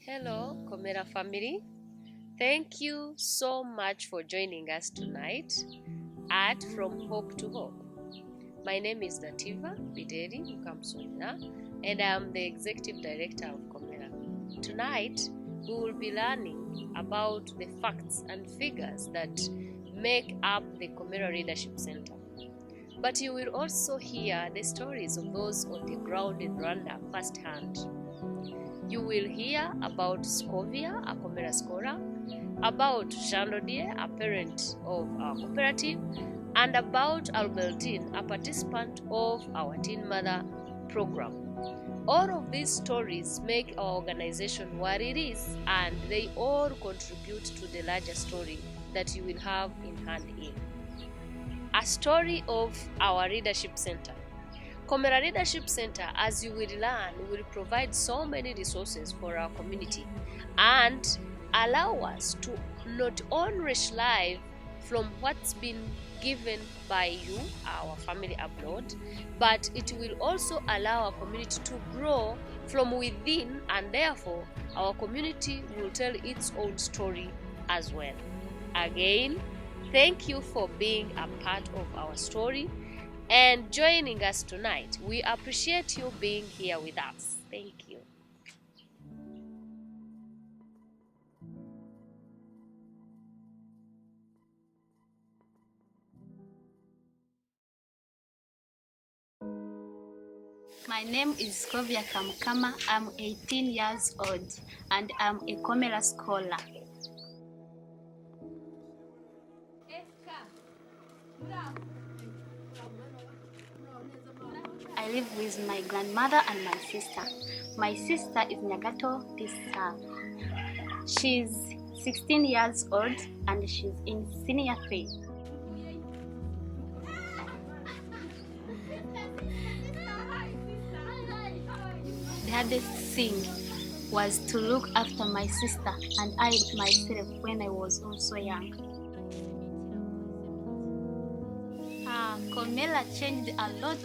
Hello, Komera family. Thank you so much for joining us tonight at From Hope to Hope. My name is Nativa Bideri Mukamsonina, and I'm the Executive Director of Komera. Tonight, we will be learning about the facts and figures that make up the Komera Leadership Center. But you will also hear the stories of those on the ground in Rwanda firsthand. You will hear about Scovia, a Komera scholar, about Jean-Lodier, a parent of our cooperative, and about Albertine, a participant of our Teen Mother program. All of these stories make our organization what it is, and they all contribute to the larger story that you will have in hand in. A story of our Leadership Center. Komera Leadership Center, as you will learn, will provide so many resources for our community and allow us to not only live from what's been given by you, our family abroad, but it will also allow our community to grow from within, and therefore our community will tell its own story as well. Again, thank you for being a part of our story and joining us tonight. We appreciate you being here with us. Thank you. My name is Scovia Kamkama. I'm 18 years old and I'm a Komera scholar. I live with my grandmother and my sister. My sister is Nyagato Pisa. She's 16 years old and she's in senior 3. The hardest thing was to look after my sister and I myself when I was also young. Komera changed a lot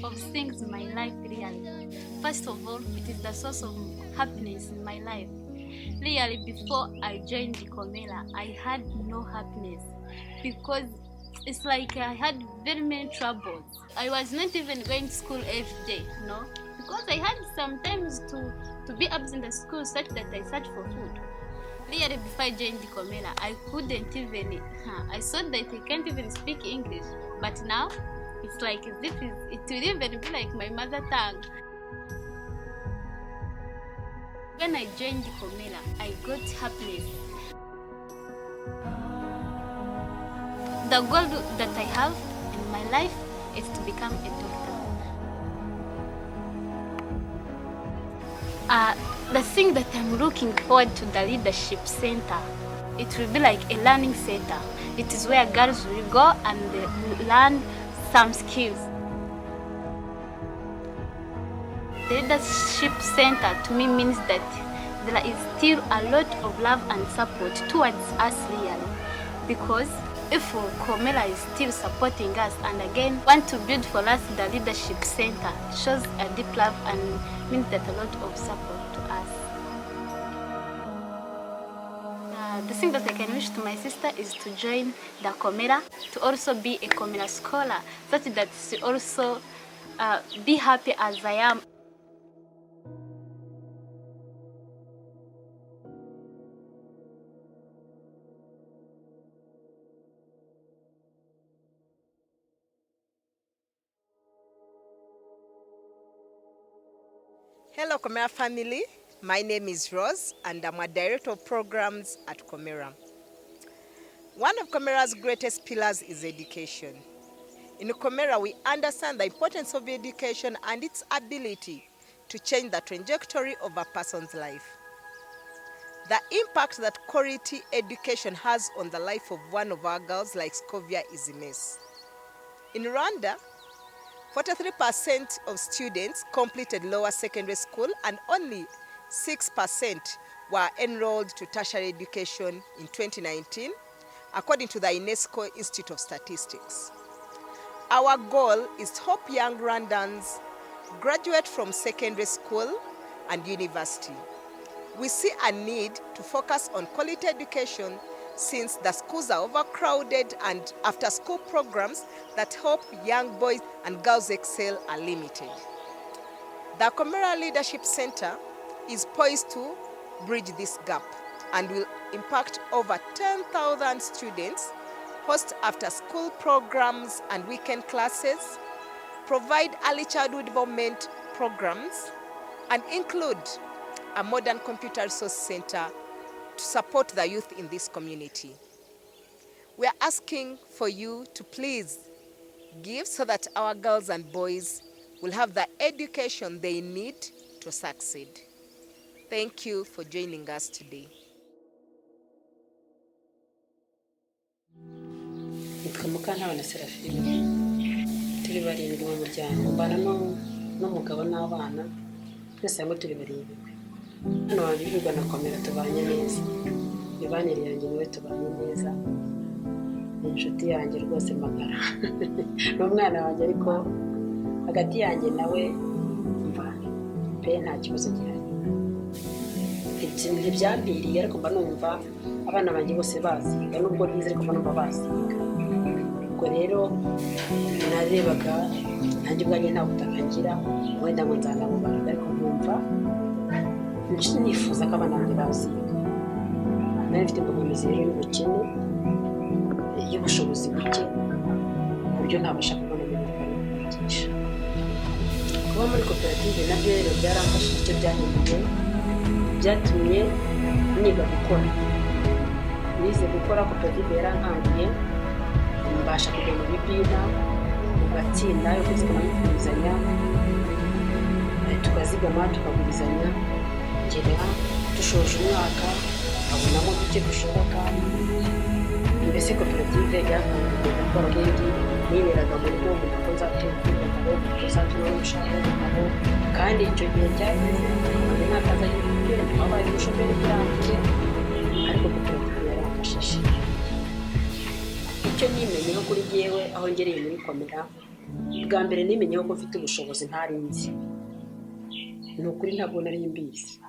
of things in my life really. First of all, it is the source of happiness in my life. Really, before I joined Komera, I had no happiness because it's like I had very many troubles. I was not even going to school every day, because I had sometimes to be absent at school such that I searched for food. Really, before I joined Komera, I couldn't even, I thought that I can't even speak English, but now it's like as if it will even be like my mother tongue. When I joined Komera, I got happiness. The goal that I have in my life is to become a doctor. The thing that I'm looking forward to the Leadership Center, it will be like a learning center. It is where girls will go and learn some skills. The Leadership Center to me means that there is still a lot of love and support towards us really, because if Komera is still supporting us and again want to build for us the Leadership Center, shows a deep love and means that a lot of support to us. The thing that I can wish to my sister is to join the Komera, to also be a Komera scholar, such that she also be happy as I am. Hello Komera family, my name is Rose and I'm a Director of Programs at Komera. One of Komera's greatest pillars is education. In Komera, we understand the importance of education and its ability to change the trajectory of a person's life. The impact that quality education has on the life of one of our girls like Scovia is immense. In Rwanda, 43% of students completed lower secondary school and only 6% were enrolled to tertiary education in 2019, according to the UNESCO Institute of Statistics. Our goal is to help young Rwandans graduate from secondary school and university. We see a need to focus on quality education since the schools are overcrowded and after-school programs that help young boys and girls excel are limited. The Komera Leadership Center is poised to bridge this gap and will impact over 10,000 students, host after-school programs and weekend classes, provide early childhood development programs, and include a modern computer resource center to support the youth in this community. We are asking for you to please give so that our girls and boys will have the education they need to succeed. Thank you for joining us today. Nitwa Mukantabana Serafine, turi barindwi mu muryango, mbana n'umugabo n'abana, twese hamwe turi barindwi. Hano babiri na Komera tubanye neza, imibanire yanjye niwe tubanye neza, ni inshuti yanjye rwose magara, n'umwana wanjye, ariko hagati yanjye nawe mva pe nta kibazo gihari. Ntibyambiriye ariko mba numva abana banjye bose baziga, nubwo nize ariko mba numva baziga. Ubwo rero narebaga nanjye ubwanjye nta butaka ngira, wenda ngo nzanabubara, ariko nkumva nifuza ko abana banjye baziga. Nari mfite imbogamizi rero y'ubukene, y'ubushobozi buke, ku buryo ntabasha kubona ibintu bikwigisha. Kuba muri koperative nabyo rero byaramfashije, icyo byahinduye byatumye niga gukora. Nize gukora, koperative yarankangiye, mbasha kujya mu bibina, mu matsinda yo kuzigama no kugurizanya, tukazigama tukagurizanya, kugera dushoje umwaka abonamo duke dushoboka. Mbese koperative yankangiye gukora n'indi niberaga mu rugo, mu rugo nzatera umugabo, uzatuma n'umushahara w'umugabo, kandi icyo gihe cyageze kandi ntakaza y'ibigere twabaye umushomeri birambye, ariko koperative yaramfashije. Icyo nimenyeho kuri jyewe aho ngereye muri Komera, bwa mbere nimenyeho ko mfite ubushobozi ntari nzi. Ni ukuri ntabwo nari mbizi,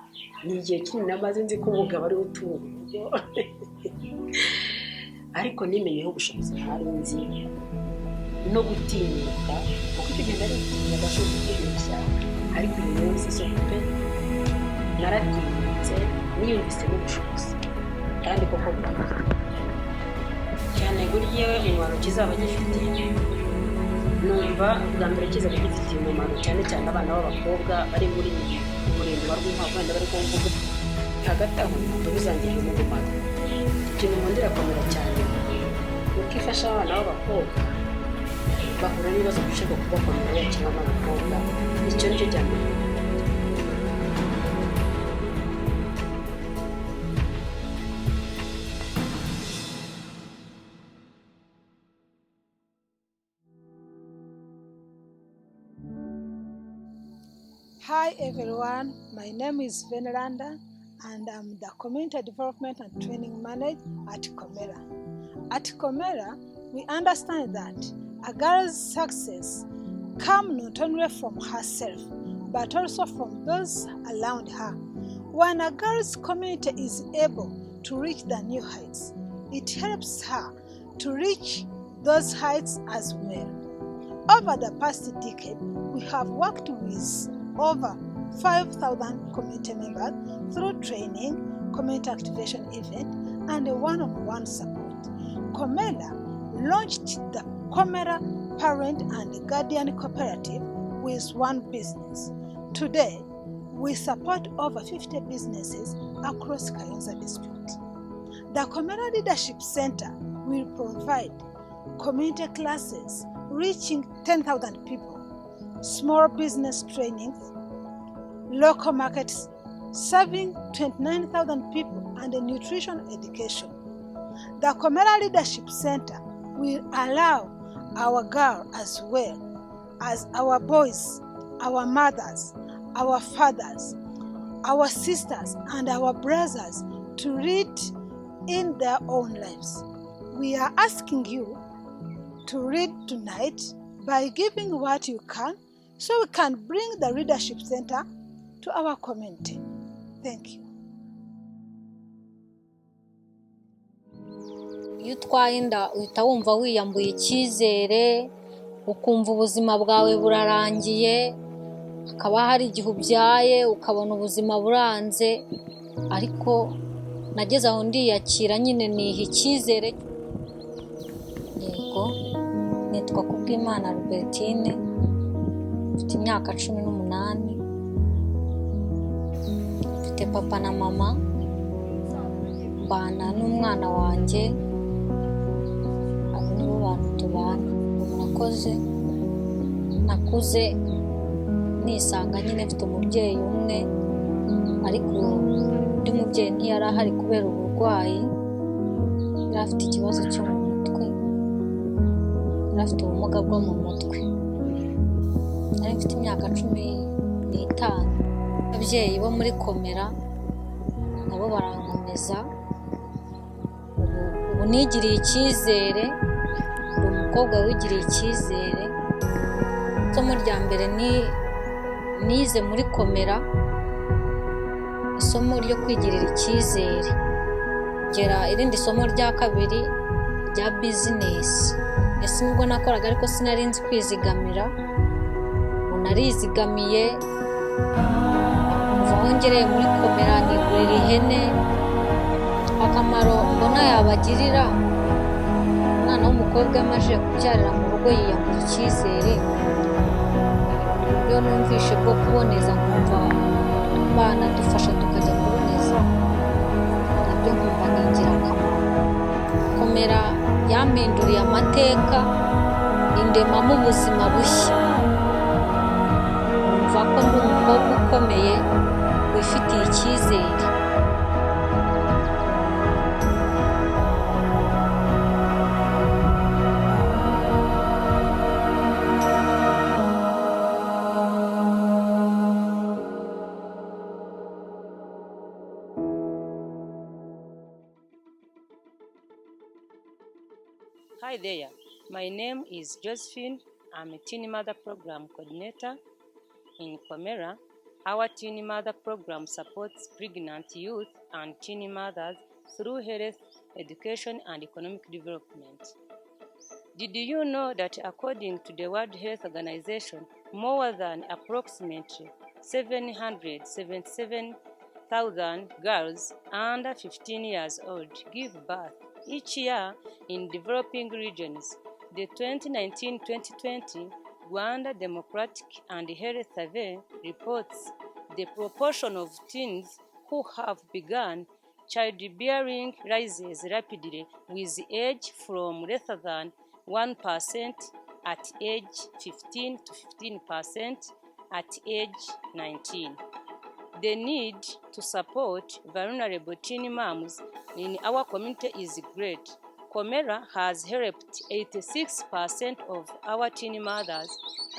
ni igihe kinini namaze nzi ko umugabo ari utuwe urugo, ariko nimenyeho ubushobozi ntari nzi no gutinyuka, kuko icyo gihe nari gutinya agashobora kwibeshya, ariko uyu munsi so pe naratinyutse, niyumvisemo ubushobozi kandi koko bwite cyane. Kuri jyewe umumaro kizaba gifite, numva bwa mbere kizaba gifitiye umumaro cyane cyane abana b'abakobwa bari muri umurenge wa Rwinkwavu, wenda bari kumvuga hagati aho bizangirira umumaro. Ikintu nkundira Komera cyane nuko ifasha abana b'abakobwa bahura n'ibibazo byinshi byo kuba Komera yakira n'abakobwa. Icyo nicyo cya mbere. Hi everyone, my name is Veneranda and I'm the Community Development and Training Manager at Komera. At Komera, we understand that a girl's success comes not only from herself, but also from those around her. When a girl's community is able to reach the new heights, it helps her to reach those heights as well. Over the past decade, we have worked with over 5,000 community members through training, community activation event, and one-on-one support. Komera launched the Komera Parent and Guardian Cooperative with one business. Today, we support over 50 businesses across Kayonza district. The Komera Leadership Center will provide community classes reaching 10,000 people, small business trainings, local markets serving 29,000 people, and nutrition education. The Komera Leadership Center will allow our girls as well as our boys, our mothers, our fathers, our sisters, and our brothers to lead in their own lives. We are asking you to read tonight by giving what you can so we can bring the Leadership Center to our community. Thank you. iyo utwaye inda uhita wumva wiyambuye icyizere, ukumva ubuzima bwawe burarangiye, hakaba hari igihe ubyaye ukabona ubuzima buranze, ariko nageze aho ndiyakira nyine niha icyizere. Yego, nitwa Kubwimana Albertine, mfite imyaka 18, mfite papa na mama, mbana n'umwana wanjye, abo nibo bantu tubana. Murakoze, nakuze nisanga nyine mfite umubyeyi umwe, ariko undi mubyeyi ntiyari ahari kubera uburwayi, yari afite ikibazo cyo mu mutwe, yari afite ubumuga bwo mu mutwe. Nari mfite imyaka 15. Ababyeyi bo muri Komera nabo barankomeza, ubu nigiriye icyizere, ndi umukobwa wigiriye icyizere. Isomo rya mbere nize muri Komera, isomo ryo kwigirira icyizere. Ngera irindi somo rya kabiri rya business. Ese nubwo nakoraga ariko sinari nzi kwizigamira, ubu narizigamiye, umva wongereye muri Komera nigurira ihene. Akamaro mbona yabagirira, umwana w'umukobwa amaze kubyarira mu rugo yiyambura icyizere, iyo numvishe bwo kuboneza nkumva abana dufasha tukajya kuboneza, nabyo nkumva ni ingirakamaro. Komera yampinduriye amateka, indemamo ubuzima bushya, numva ko ndi umukobwa ukomeye wifitiye icyizere. Hi there, my name is Josephine. I'm a Teen Mother Program Coordinator in Komera. Our Teen Mother Program supports pregnant youth and teen mothers through health, education, and economic development. Did you know that according to the World Health Organization, more than approximately 777,000 girls under 15 years old give birth each year in developing regions? The 2019-2020 Rwanda Democratic and Health Survey reports the proportion of teens who have begun childbearing rises rapidly, with age from less than 1% at age 15 to 15% at age 19. The need to support vulnerable teen moms in our community is great. Komera has helped 86% of our teen mothers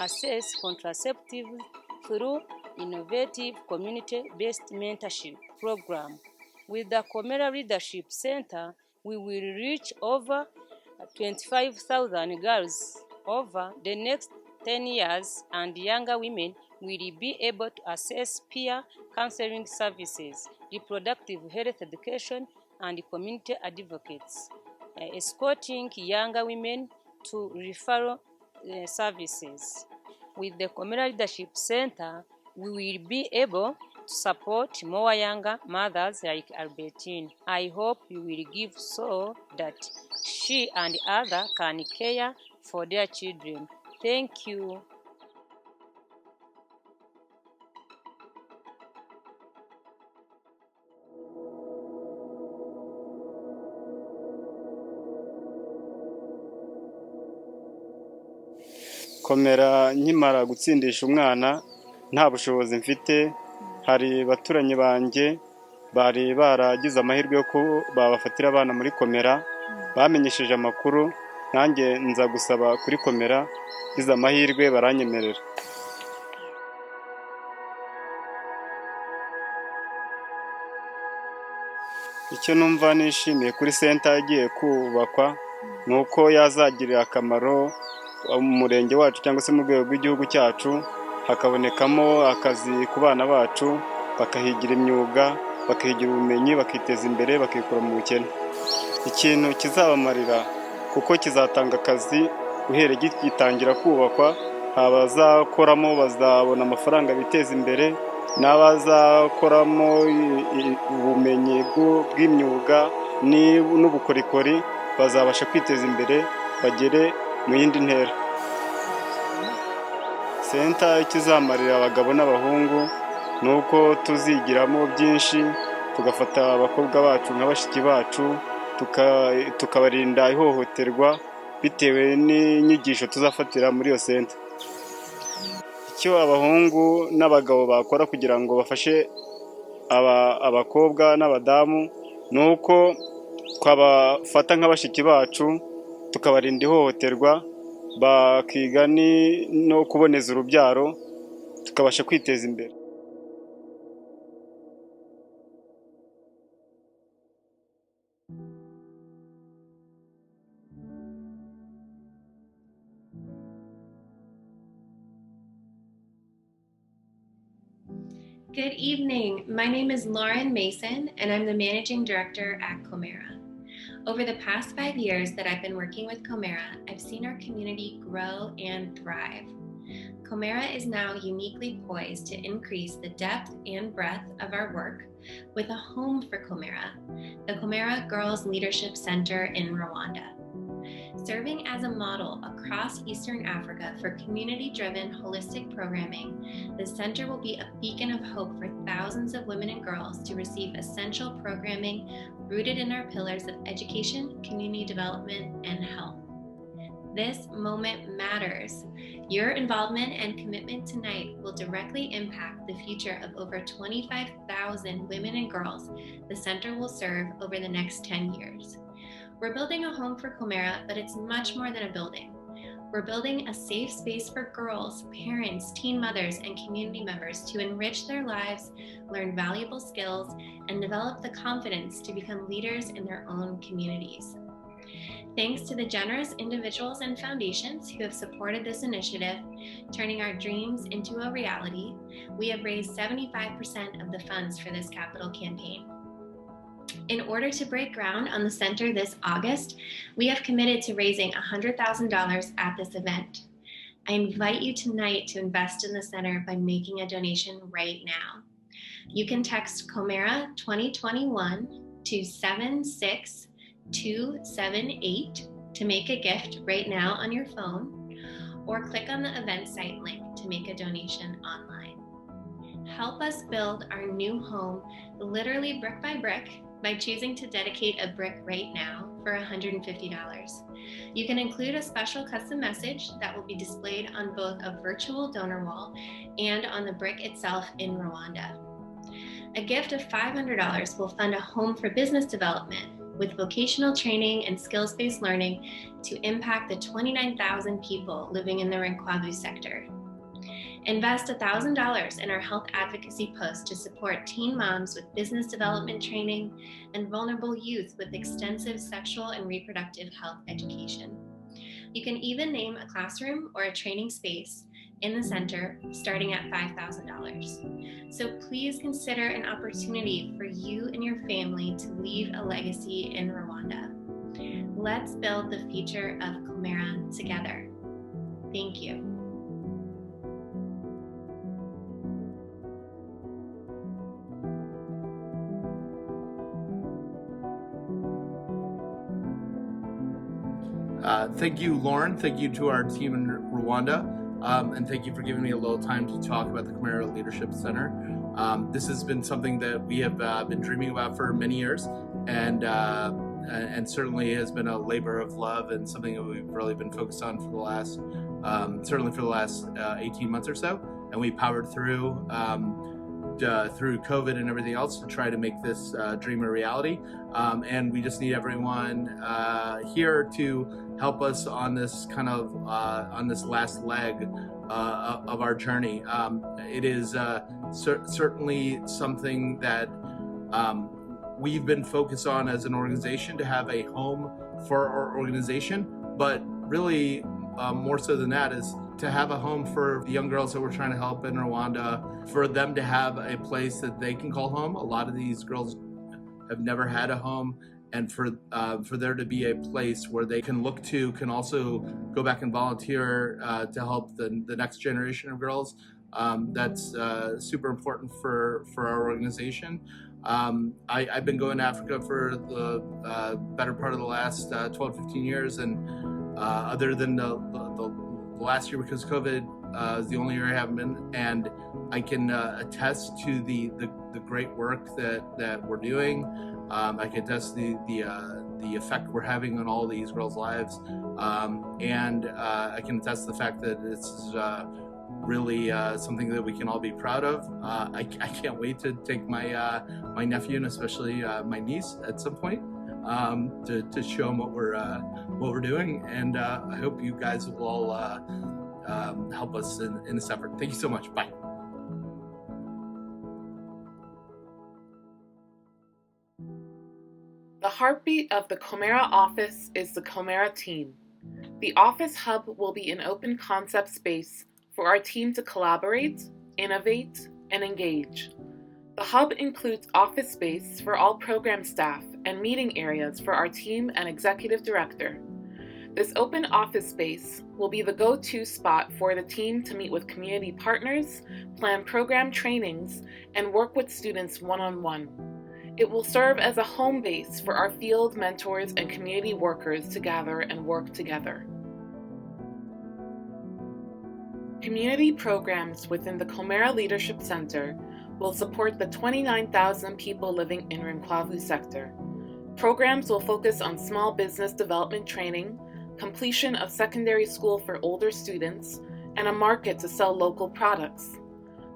access contraceptives through innovative community-based mentorship program. With the Komera Leadership Center, we will reach over 25,000 girls over the next 10 years, and younger women will be able to access peer counseling services, reproductive health education, and community advocates, escorting younger women to referral services. With the Komera Leadership Center, we will be able to support more younger mothers like Albertine. I hope you will give so that she and others can care for their children. Thank you. Komera nkimara gutsindisha umwana nta bushobozi mfite, hari baturanyi banjye bari baragize amahirwe yo ko babafatira abana muri Komera, bamenyesheje amakuru, nanjye nza gusaba kuri Komera, gize amahirwe baranyemerera. Icyo numva nishimiye kuri center yagiye kubakwa nuko yazagirira akamaro umurenge wacu cyangwa se mu rwego rw'igihugu cyacu, hakabonekamo akazi ku bana bacu, bakahigira imyuga, bakigira ubumenyi bakiteza imbere bakikura mu bukene. Ikintu kizabamarira kuko kizatanga akazi uhereye gitangira kubakwa, abazakoramo bazabona amafaranga biteza imbere, n'abazakoramo ubumenyi bw'imyuga n'ubukorikori bazabasha kwiteza imbere bagere mu yindi ntera. Senta ikizamarira abagabo n'abahungu ni uko tuzigiramo byinshi, tugafata abakobwa bacu nka bashiki bacu, tukabarinda ihohoterwa bitewe n'inyigisho tuzafatira muri iyo senta. Icyo abahungu n'abagabo bakora kugira ngo bafashe abakobwa n'abadamu ni uko twabafata nk'abashiki bacu tukabarinda ihohoterwa, bakiga no kuboneza urubyaro, tukabasha kwiteza imbere. Good evening. My name is Lauren Mason, and I'm the Managing Director at KWIZERA. Over the past 5 years that I've been working with KWIZERA, I've seen our community grow and thrive. KWIZERA is now uniquely poised to increase the depth and breadth of our work with a home for KWIZERA, the KWIZERA Girls Leadership Center in Rwanda. Serving as a model across Eastern Africa for community-driven holistic programming, the center will be a beacon of hope for thousands of women and girls to receive essential programming rooted in our pillars of education, community development, and health. This moment matters. Your involvement and commitment tonight will directly impact the future of over 25,000 women and girls the center will serve over the next 10 years. We're building a home for KWIZERA, but it's much more than a building. We're building a safe space for girls, parents, teen mothers, and community members to enrich their lives, learn valuable skills, and develop the confidence to become leaders in their own communities. Thanks to the generous individuals and foundations who have supported this initiative, turning our dreams into a reality, we have raised 75% of the funds for this capital campaign. In order to break ground on the center this August, we have committed to raising $100,000 at this event. I invite you tonight to invest in the center by making a donation right now. You can text KWIZERA 2021 to 76278 to make a gift right now on your phone, or click on the event site link to make a donation online. Help us build our new home, literally brick by brick, by choosing to dedicate a brick right now for $150. You can include a special custom message that will be displayed on both a virtual donor wall and on the brick itself in Rwanda. A gift of $500 will fund a home for business development with vocational training and skills-based learning to impact the 29,000 people living in the Rinkwavu sector. Invest $1,000 in our health advocacy post to support teen moms with business development training and vulnerable youth with extensive sexual and reproductive health education. You can even name a classroom or a training space in the center starting at $5,000. So please consider an opportunity for you and your family to leave a legacy in Rwanda. Let's build the future of KWIZERA together. Thank you. Thank you, Lauren. Thank you to our team in Rwanda. And thank you for giving me a little time to talk about the KWIZERA Leadership Center. This has been something that we have been dreaming about for many years, and certainly has been a labor of love and something that we've really been focused on for the last, certainly for the last 18 months or so. And we powered through COVID and everything else to try to make this dream a reality. And we just need everyone here to help us on this kind of on this last leg of our journey. It is certainly something that we've been focused on as an organization, to have a home for our organization, but really more so than that is to have a home for the young girls that we're trying to help in Rwanda, for them to have a place that they can call home. A lot of these girls have never had a home, and for there to be a place where they can look to, can also go back and volunteer to help the next generation of girls. That's super important for our organization. I've been going to Africa for the better part of the last 12, 15 years, and other than the last year because of COVID is the only year I haven't been, and I can attest to the great work that we're doing. I can attest the effect we're having on all these girls' lives, and I can attest to the fact that it's really something that we can all be proud of. I can't wait to take my nephew and especially my niece at some point to show them what we're doing, and I hope you guys will all help us in this effort. Thank you so much. Bye. The heartbeat of the KWIZERA office is the KWIZERA team. The office hub will be an open concept space for our team to collaborate, innovate, and engage. The hub includes office space for all program staff and meeting areas for our team and executive director. This open office space will be the go-to spot for the team to meet with community partners, plan program trainings, and work with students one-on-one. It will serve as a home base for our field mentors and community workers to gather and work together. Community programs within the KWIZERA Leadership Center will support the 29,000 people living in Rinkwavu sector. Programs will focus on small business development training, completion of secondary school for older students, and a market to sell local products.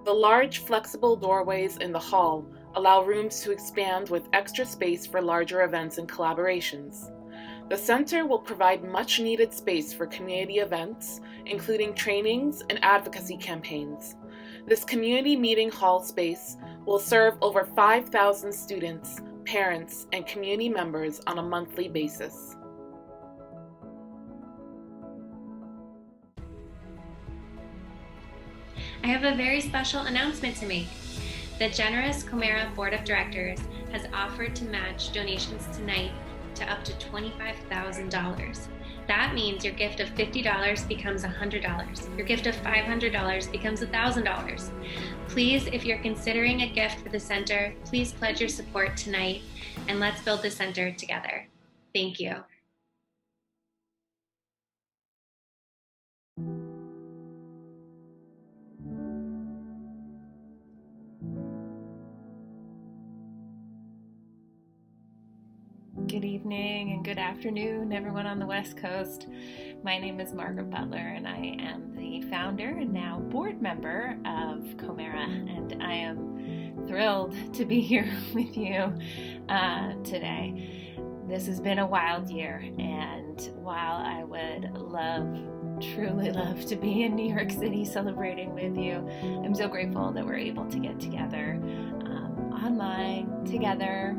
The large flexible doorways in the hall allow rooms to expand with extra space for larger events and collaborations. The center will provide much needed space for community events, including trainings and advocacy campaigns. This community meeting hall space will serve over 5,000 students, parents, and community members on a monthly basis. I have a very special announcement to make. The generous KWIZERA Board of Directors has offered to match donations tonight to up to $25,000. That means your gift of $50 becomes $100. Your gift of $500 becomes $1,000. Please, if you're considering a gift for the center, please pledge your support tonight, and let's build the center together. Thank you. Good evening and good afternoon, everyone on the West Coast. My name is Margaret Butler, and I am the founder and now board member of KWIZERA, and I am thrilled to be here with you today. This has been a wild year, and while I would truly love to be in New York City celebrating with you, I'm so grateful that we're able to get together online together.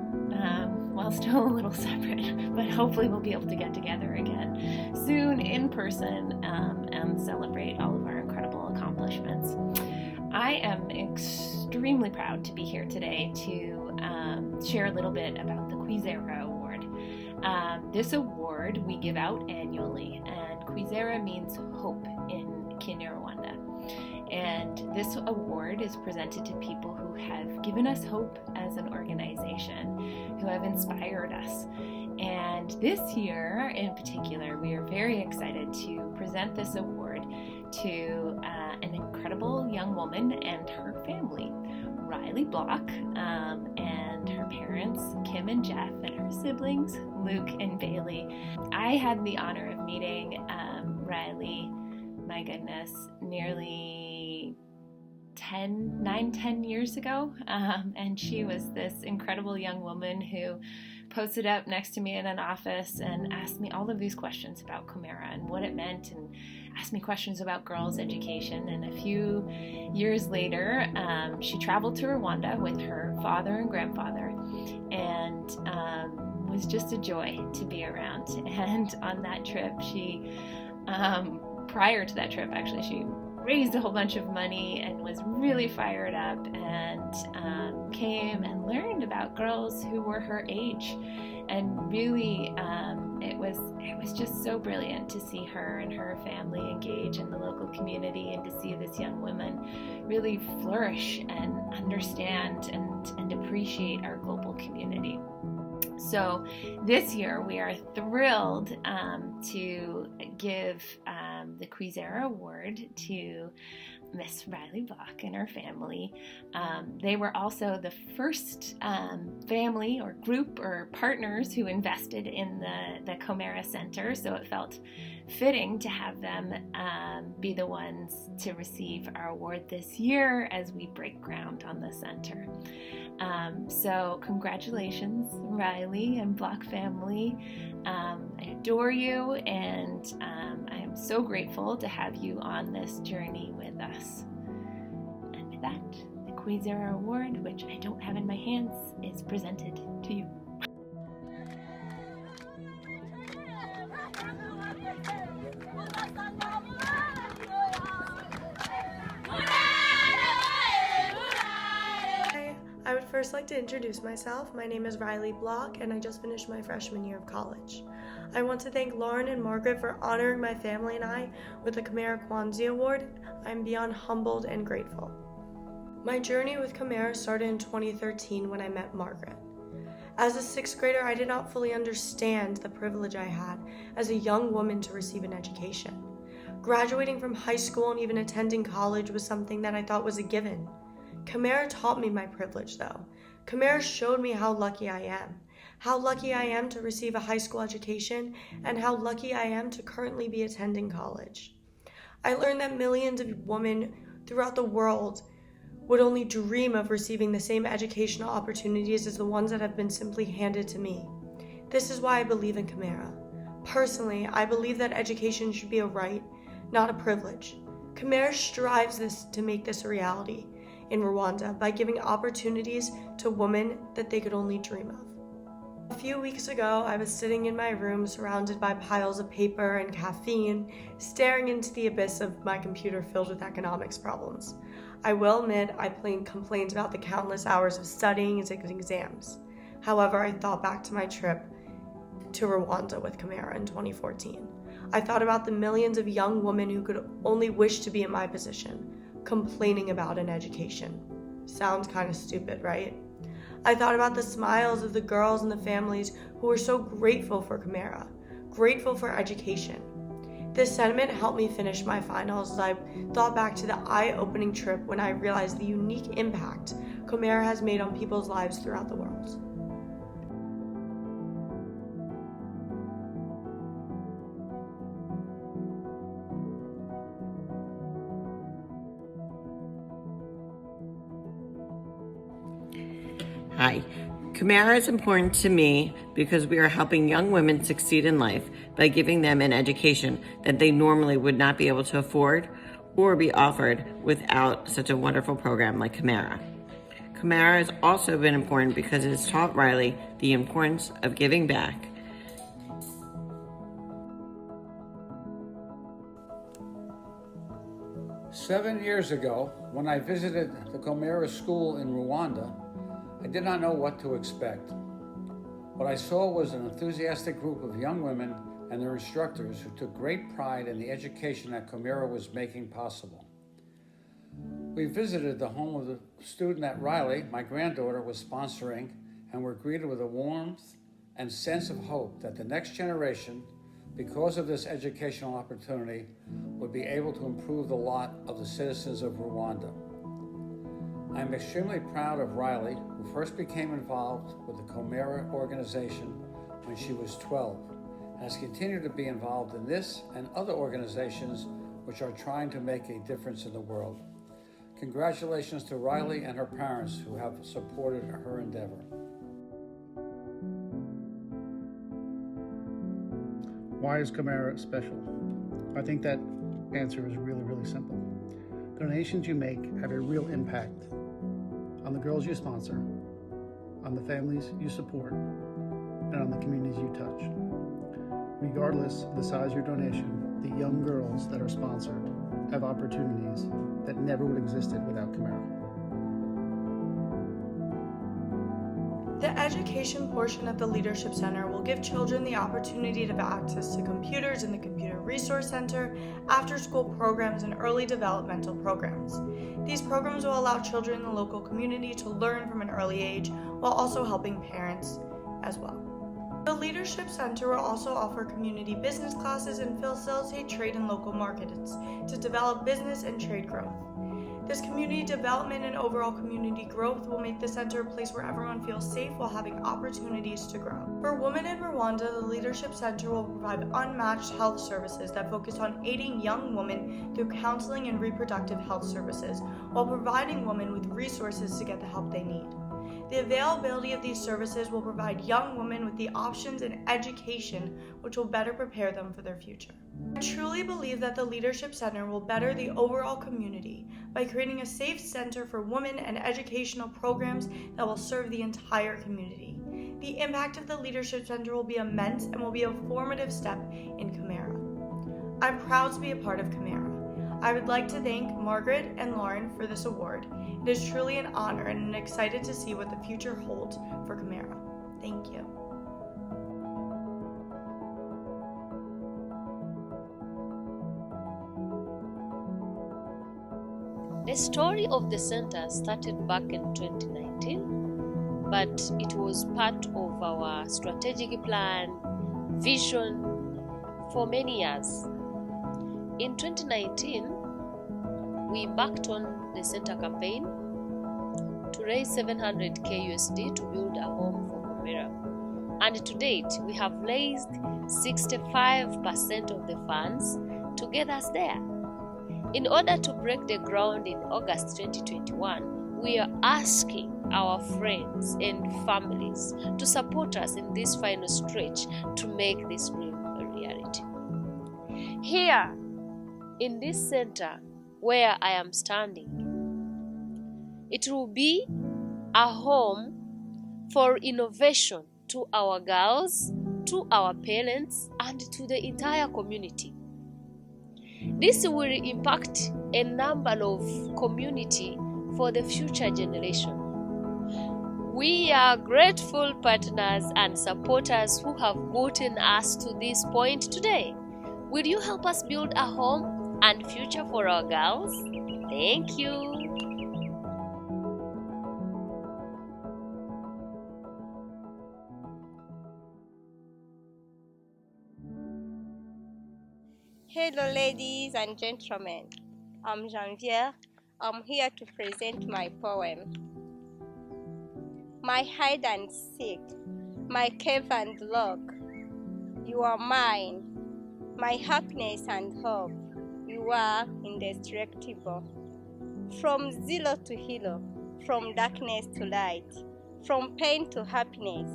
Well, still a little separate, but hopefully we'll be able to get together again soon in person and celebrate all of our incredible accomplishments. I am extremely proud to be here today to share a little bit about the KWIZERA Award. This award we give out annually, and KWIZERA means hope in Kinyarwanda. And this award is presented to people who have given us hope as an organization, who have inspired us. And this year in particular, we are very excited to present this award to an incredible young woman and her family, Riley Block, and her parents, Kim and Jeff, and her siblings, Luke and Bailey. I had the honor of meeting Riley, my goodness, nearly 10 years ago, and she was this incredible young woman who posted up next to me in an office and asked me all of these questions about KWIZERA and what it meant, and asked me questions about girls' education. And a few years later, she traveled to Rwanda with her father and grandfather, and was just a joy to be around. And on that trip, she prior to that trip, actually, she raised a whole bunch of money and was really fired up, and came and learned about girls who were her age, and really it was just so brilliant to see her and her family engage in the local community, and to see this young woman really flourish and understand and appreciate our global community. So this year we are thrilled to give the KWIZERA Award to Miss Riley Block and her family. They were also the first family or group or partners who invested in the KWIZERA Center, so it felt fitting to have them be the ones to receive our award this year as we break ground on the center. So congratulations, Riley and Block family. I adore you, and I am so grateful to have you on this journey with us. And with that, the KWIZERA Award, which I don't have in my hands, is presented to you. I would first like to introduce myself. My name is Riley Block, and I just finished my freshman year of college. I want to thank Lauren and Margaret for honoring my family and I with the KWIZERA Kwanzaa Award. I'm beyond humbled and grateful. My journey with KWIZERA started in 2013 when I met Margaret. As a sixth grader, I did not fully understand the privilege I had as a young woman to receive an education. Graduating from high school and even attending college was something that I thought was a given. KWIZERA taught me my privilege, though. KWIZERA showed me how lucky I am to receive a high school education, and how lucky I am to currently be attending college. I learned that millions of women throughout the world would only dream of receiving the same educational opportunities as the ones that have been simply handed to me. This is why I believe in KWIZERA. Personally, I believe that education should be a right, not a privilege. KWIZERA strives to make this a reality in Rwanda by giving opportunities to women that they could only dream of. A few weeks ago, I was sitting in my room surrounded by piles of paper and caffeine, staring into the abyss of my computer filled with economics problems. I will admit I complained about the countless hours of studying and taking exams. However, I thought back to my trip to Rwanda with KWIZERA in 2014. I thought about the millions of young women who could only wish to be in my position, complaining about an education. Sounds kind of stupid, right? I thought about the smiles of the girls and the families who were so grateful for KWIZERA, grateful for education. This sentiment helped me finish my finals as I thought back to the eye-opening trip when I realized the unique impact KWIZERA has made on people's lives throughout the world. Hi. KWIZERA is important to me because we are helping young women succeed in life by giving them an education that they normally would not be able to afford or be offered without such a wonderful program like KWIZERA. KWIZERA has also been important because it has taught Riley the importance of giving back. Seven years ago, when I visited the KWIZERA school in Rwanda, I did not know what to expect. What I saw was an enthusiastic group of young women and their instructors who took great pride in the education that KWIZERA was making possible. We visited the home of the student that Riley, my granddaughter, was sponsoring, and were greeted with a warmth and sense of hope that the next generation, because of this educational opportunity, would be able to improve the lot of the citizens of Rwanda. I am extremely proud of Riley, who first became involved with the KWIZERA organization when she was 12, and has continued to be involved in this and other organizations which are trying to make a difference in the world. Congratulations to Riley and her parents who have supported her endeavor. Why is KWIZERA special? I think that answer is really, really simple. Donations you make have a real impact on the girls you sponsor, on the families you support, and on the communities you touch. Regardless of the size of your donation, the young girls that are sponsored have opportunities that never would have existed without KWIZERA. The education portion of the Leadership Center will give children the opportunity to have access to computers in the Computer Resource Center, after-school programs, and early developmental programs. These programs will allow children in the local community to learn from an early age while also helping parents as well. The Leadership Center will also offer community business classes and facilitate trade in local markets to develop business and trade growth. This community development and overall community growth will make the center a place where everyone feels safe while having opportunities to grow. For women in Rwanda, the Leadership Center will provide unmatched health services that focus on aiding young women through counseling and reproductive health services, while providing women with resources to get the help they need. The availability of these services will provide young women with the options and education which will better prepare them for their future. I truly believe that the Leadership Center will better the overall community by creating a safe center for women and educational programs that will serve the entire community. The impact of the Leadership Center will be immense and will be a formative step in KWIZERA. I'm proud to be a part of KWIZERA. I would like to thank Margaret and Lauren for this award. It is truly an honor, and I'm excited to see what the future holds for KWIZERA. Thank you. The story of the center started back in 2019, but it was part of our strategic plan, vision for many years. In 2019, we embarked on the center campaign to raise 700k USD to build a home for KWIZERA. And to date, we have raised 65% of the funds to get us there. In order to break the ground in August 2021, we are asking our friends and families to support us in this final stretch to make this dream a reality. Here, in this center where I am standing, it will be a home for innovation to our girls, to our parents, and to the entire community. This will impact a number of community for the future generation. We are grateful partners and supporters who have gotten us to this point today. Will you help us build a home and future for our girls? Thank you. Hello ladies and gentlemen, I'm Janvier. I'm here to present my poem. My hide and seek, my cave and lock, you are mine, my happiness and hope, you are indestructible. From zero to hero, from darkness to light, from pain to happiness,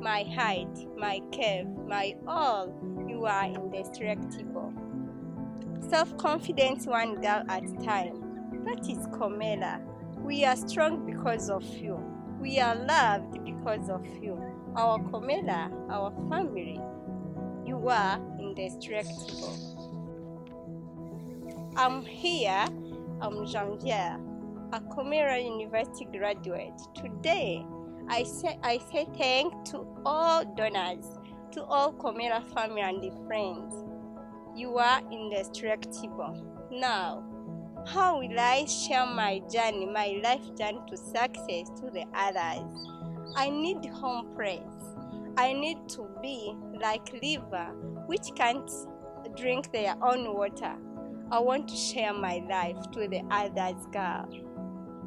my hide, my cave, my all, you are indestructible. Self-confidence one girl at a time. That is KWIZERA. We are strong because of you. We are loved because of you. Our KWIZERA, our family, you are indestructible. I'm here, I'm Janvier, a KWIZERA University graduate. Today, I say thank to all donors, to all KWIZERA family and friends. You are indestructible. Now, how will I share my journey, my life journey to success to the others? I need home place. I need to be like river, which can't drink their own water. I want to share my life to the others, girl.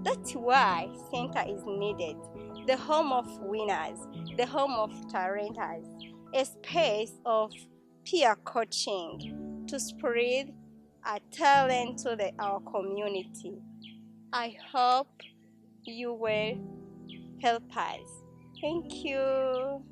That's why center is needed. The home of winners, the home of talenters, a space of peer coaching to spread our talent to our community. I hope you will help us. Thank you.